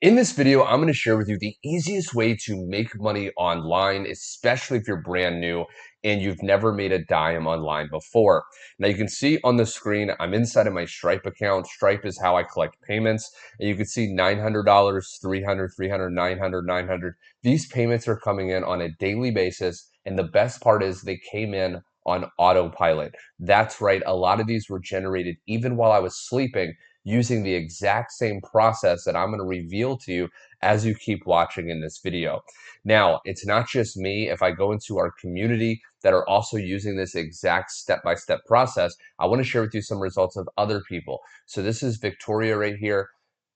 In this video, I'm going to share with you the easiest way to make money online, especially if you're brand new and you've never made a dime online before. Now you can see on the screen, I'm inside of my Stripe account. Stripe is how I collect payments. And you can see $900, $300, $300, $900, $900. These payments are coming in on a daily basis. And the best part is they came in on autopilot. That's right. A lot of these were generated even while I was sleeping, using the exact same process that I'm going to reveal to you as you keep watching in this video. Now, it's not just me. If I go into our community that are also using this exact step-by-step process, I want to share with you some results of other people. So this is Victoria right here.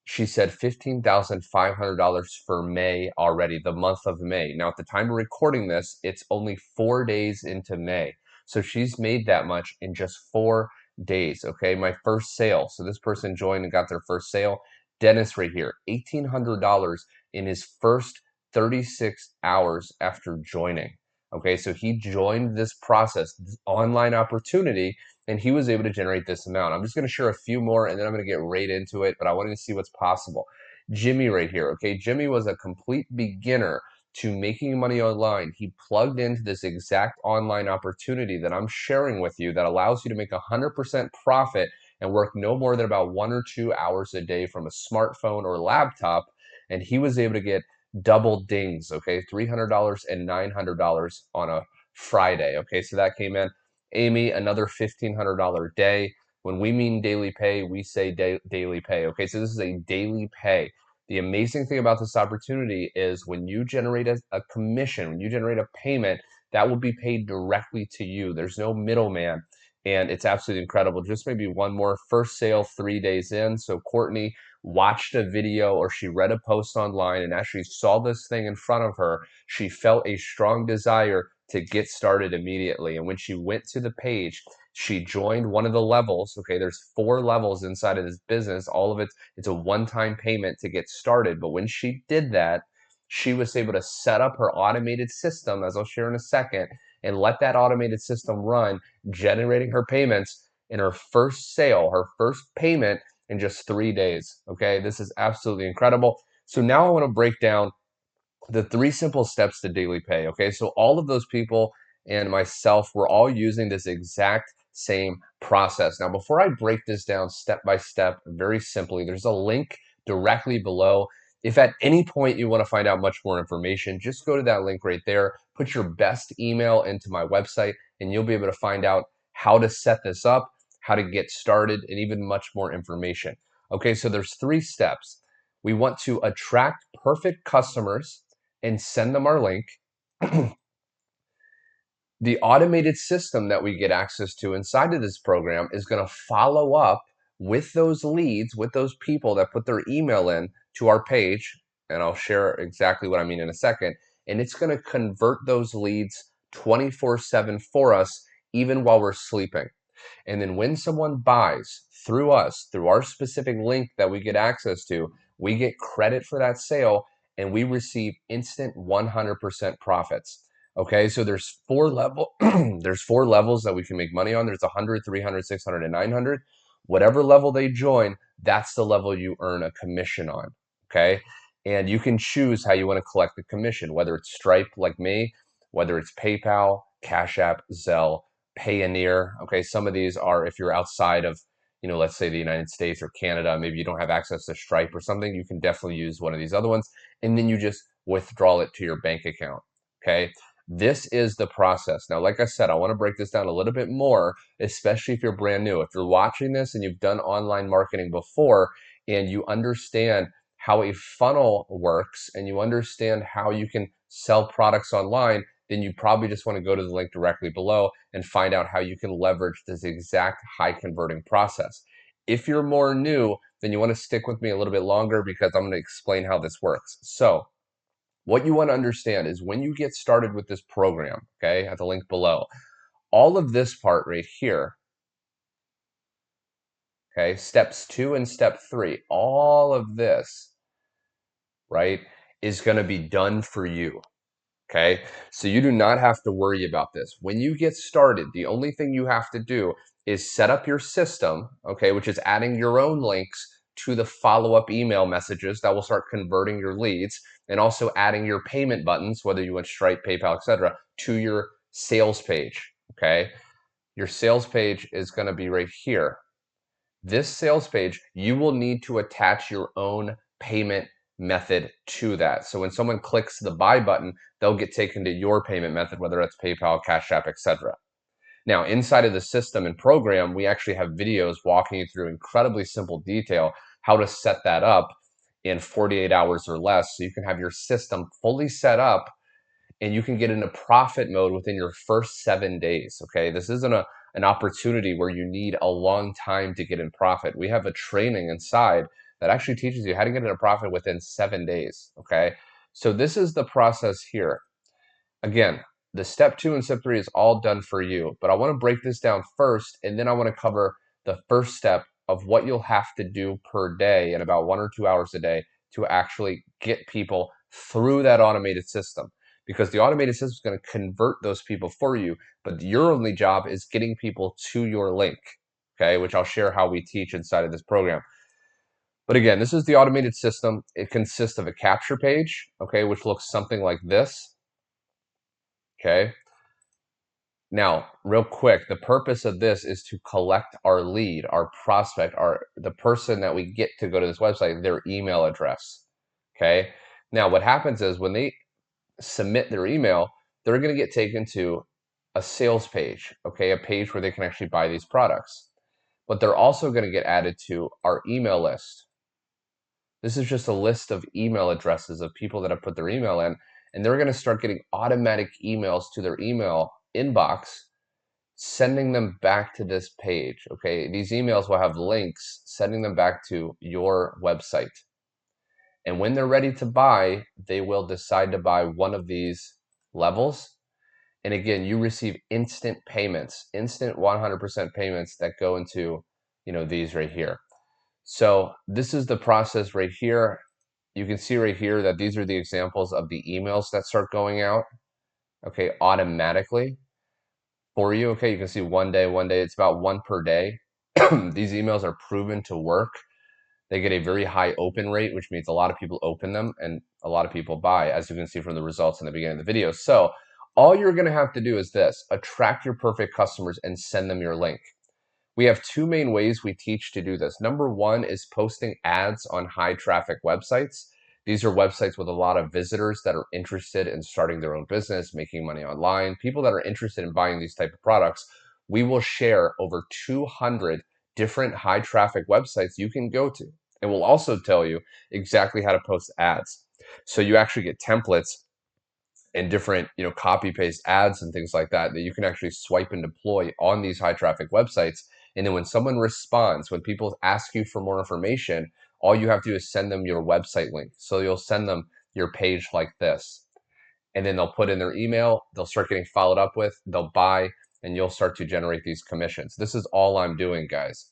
She said $15,500 for May already, the month of May. Now, at the time of recording this, it's only 4 days into May. So she's made that much in just 4 days. Okay, my first sale. So this person joined and got their first sale. Dennis right here, $1,800 in his first 36 hours after joining. Okay, so he joined this process, this online opportunity, and he was able to generate this amount. I'm just going to share a few more and then I'm going to get right into it, but I wanted to see what's possible. Jimmy right here. Okay, Jimmy was a complete beginner to making money online. He plugged into this exact online opportunity that I'm sharing with you that allows you to make 100% profit and work no more than about 1 or 2 hours a day from a smartphone or laptop. And he was able to get double dings, okay, $300 and $900 on a Friday. Okay, so that came in. Amy, another $1,500 day. When we mean daily pay, we say daily pay. Okay, so this is a daily pay. The amazing thing about this opportunity is when you generate a commission, when you generate a payment, that will be paid directly to you. There's no middleman, and it's absolutely incredible. Just maybe one more. First sale 3 days in. So Courtney watched a video or she read a post online and actually saw this thing in front of her. She felt a strong desire to get started immediately. And when she went to the page, she joined one of the levels. Okay, there's 4 levels inside of this business. All of it's a one-time payment to get started. But when she did that, she was able to set up her automated system, as I'll share in a second, and let that automated system run, generating her payments in her first sale, her first payment in just 3 days. Okay, this is absolutely incredible. So now I want to break down the 3 simple steps to daily pay. Okay, so all of those people and myself, we're all using this exact same process. Now, before I break this down step by step, very simply, there's a link directly below. If at any point you want to find out much more information, just go to that link right there, put your best email into my website, and you'll be able to find out how to set this up, how to get started, and even much more information. Okay, so there's 3 steps. We want to attract perfect customers and send them our link. The automated system that we get access to inside of this program is going to follow up with those leads, with those people that put their email in to our page. And I'll share exactly what I mean in a second. And it's going to convert those leads 24/7 for us, even while we're sleeping. And then when someone buys through us, through our specific link that we get access to, we get credit for that sale and we receive instant 100% profits. Okay, so there's 4 there's 4 levels that we can make money on. There's 100, 300, 600, and 900. Whatever level they join, that's the level you earn a commission on. Okay, and you can choose how you want to collect the commission, whether it's Stripe like me, whether it's PayPal, Cash App, Zelle, Payoneer. Okay, some of these are if you're outside of, let's say the United States or Canada, maybe you don't have access to Stripe or something, you can definitely use one of these other ones, and then you just withdraw it to your bank account. Okay, this is the process. Now, like I said, I want to break this down a little bit more, especially if you're brand new. If you're watching this and you've done online marketing before and you understand how a funnel works and you understand how you can sell products online, then you probably just want to go to the link directly below and find out how you can leverage this exact high converting process. If you're more new, then you want to stick with me a little bit longer because I'm going to explain how this works. So what you want to understand is when you get started with this program, okay, at the link below, all of this part right here, okay, steps 2 and step 3, all of this, right, is going to be done for you. Okay, so you do not have to worry about this. When you get started, the only thing you have to do is set up your system, okay, which is adding your own links to the follow-up email messages that will start converting your leads, and also adding your payment buttons, whether you want Stripe, PayPal, etc., to your sales page. Okay, your sales page is going to be right here. This sales page, you will need to attach your own payment method to that. So when someone clicks the buy button, they'll get taken to your payment method, whether it's PayPal, Cash App, etc. Now, inside of the system and program, we actually have videos walking you through incredibly simple detail how to set that up in 48 hours or less, so you can have your system fully set up and you can get into profit mode within your first 7 days. Okay, this isn't an opportunity where you need a long time to get in profit. We have a training inside that actually teaches you how to get into profit within 7 days. Okay, so this is the process here. Again, the step 2 and step 3 is all done for you, but I want to break this down first, and then I want to cover the first step of what you'll have to do per day in about 1 or 2 hours a day to actually get people through that automated system. Because the automated system is going to convert those people for you, but your only job is getting people to your link, okay, which I'll share how we teach inside of this program. But again, this is the automated system. It consists of a capture page, okay, which looks something like this. Okay. Now, real quick, the purpose of this is to collect our lead, our prospect, the person that we get to go to this website, their email address. Okay. Now, what happens is when they submit their email, they're going to get taken to a sales page, okay, a page where they can actually buy these products. But they're also going to get added to our email list. This is just a list of email addresses of people that have put their email in, and they're going to start getting automatic emails to their email inbox, sending them back to this page. Okay, these emails will have links sending them back to your website. And when they're ready to buy, they will decide to buy one of these levels. And again, you receive instant payments, instant 100% payments that go into, these right here. So this is the process right here. You can see right here that these are the examples of the emails that start going out, okay, automatically for you. Okay, you can see one day, it's about one per day. These emails are proven to work. They get a very high open rate, which means a lot of people open them and a lot of people buy, as you can see from the results in the beginning of the video. So all you're going to have to do is this: attract your perfect customers and send them your link. We have two main ways we teach to do this. Number one is posting ads on high traffic websites. These are websites with a lot of visitors that are interested in starting their own business, making money online, people that are interested in buying these type of products. We will share over 200 different high traffic websites you can go to. And we'll also tell you exactly how to post ads. So you actually get templates and different, copy paste ads and things like that you can actually swipe and deploy on these high traffic websites. And then when someone responds, when people ask you for more information, all you have to do is send them your website link. So you'll send them your page like this, and then they'll put in their email, they'll start getting followed up with, they'll buy, and you'll start to generate these commissions. This is all I'm doing, guys.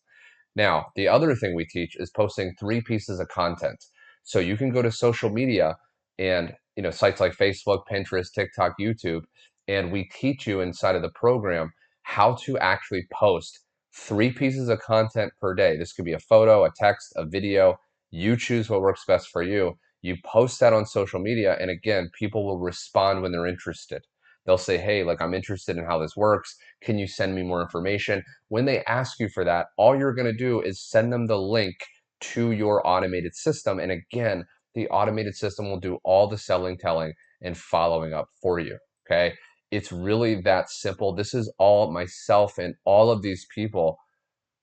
Now, the other thing we teach is posting 3 pieces of content. So you can go to social media and, sites like Facebook, Pinterest, TikTok, YouTube, and we teach you inside of the program how to actually post 3 pieces of content per day. This could be a photo, a text, a video. You choose what works best for you. You post that on social media, and again, people will respond when they're interested. They'll say, hey, like, I'm interested in how this works. Can you send me more information? When they ask you for that, all you're going to do is send them the link to your automated system. And again, the automated system will do all the selling, telling, and following up for you. Okay. It's really that simple. This is all myself and all of these people.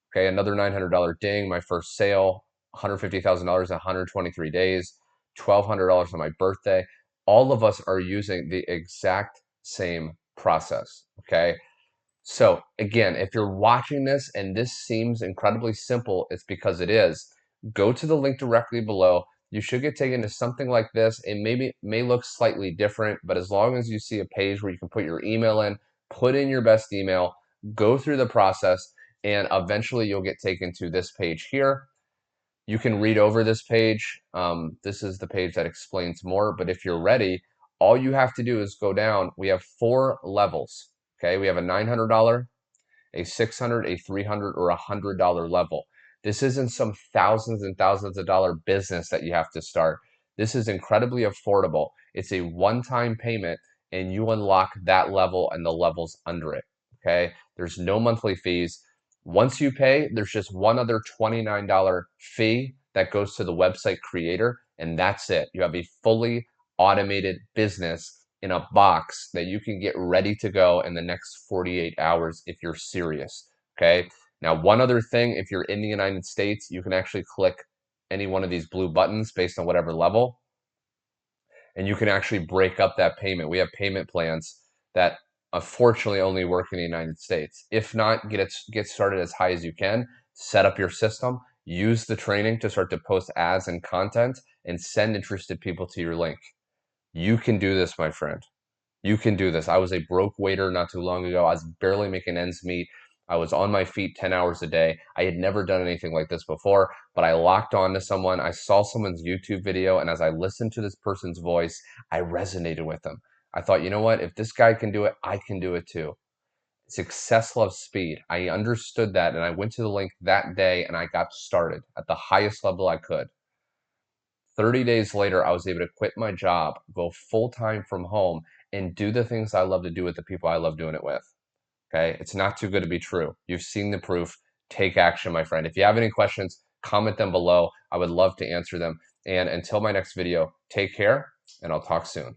Okay. Another $900 ding, my first sale, $150,000 in 123 days, $1,200 on my birthday. All of us are using the exact same process. Okay. So again, if you're watching this and this seems incredibly simple, it's because it is. Go to the link directly below. You should get taken to something like this. It may look slightly different, but as long as you see a page where you can put your email in, put in your best email, go through the process, and eventually you'll get taken to this page here. You can read over this page. This is the page that explains more, but if you're ready, all you have to do is go down. We have 4 levels. Okay, we have a $900, a $600, a $300, or a $100 level. This isn't some thousands and thousands of dollar business that you have to start. This is incredibly affordable. It's a one-time payment and you unlock that level and the levels under it. Okay. There's no monthly fees. Once you pay, there's just one other $29 fee that goes to the website creator, and that's it. You have a fully automated business in a box that you can get ready to go in the next 48 hours if you're serious. Okay. Now, one other thing, if you're in the United States, you can actually click any one of these blue buttons based on whatever level, and you can actually break up that payment. We have payment plans that unfortunately only work in the United States. If not, get started as high as you can, set up your system, use the training to start to post ads and content, and send interested people to your link. You can do this, my friend. You can do this. I was a broke waiter not too long ago. I was barely making ends meet. I was on my feet 10 hours a day. I had never done anything like this before, but I locked on to someone. I saw someone's YouTube video, and as I listened to this person's voice, I resonated with them. I thought, you know what? If this guy can do it, I can do it too. Success loves speed. I understood that, and I went to the link that day, and I got started at the highest level I could. 30 days later, I was able to quit my job, go full-time from home, and do the things I love to do with the people I love doing it with. Okay? It's not too good to be true. You've seen the proof. Take action, my friend. If you have any questions, comment them below. I would love to answer them. And until my next video, take care, and I'll talk soon.